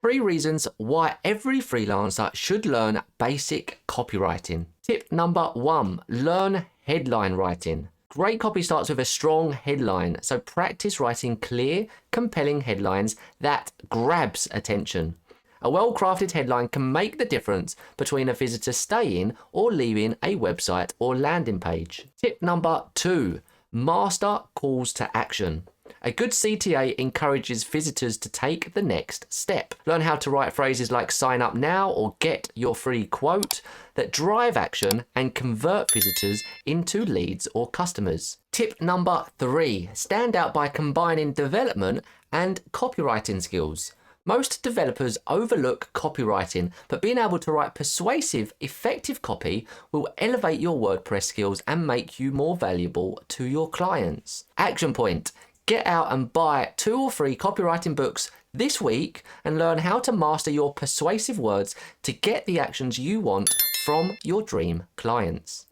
3 reasons why every freelancer should learn basic copywriting. Tip number 1, learn headline writing. Great copy starts with a strong headline, so practice writing clear, compelling headlines that grabs attention. A well-crafted headline can make the difference between a visitor staying or leaving a website or landing page. Tip number 2, master calls to action. A good CTA encourages visitors to take the next step. Learn how to write phrases like sign up now or get your free quote that drive action and convert visitors into leads or customers. Tip number 3, stand out by combining development and copywriting skills. Most developers overlook copywriting, but being able to write persuasive, effective copy will elevate your WordPress skills and make you more valuable to your clients. Action point. Get out and buy 2 or 3 copywriting books this week and learn how to master your persuasive words to get the actions you want from your dream clients.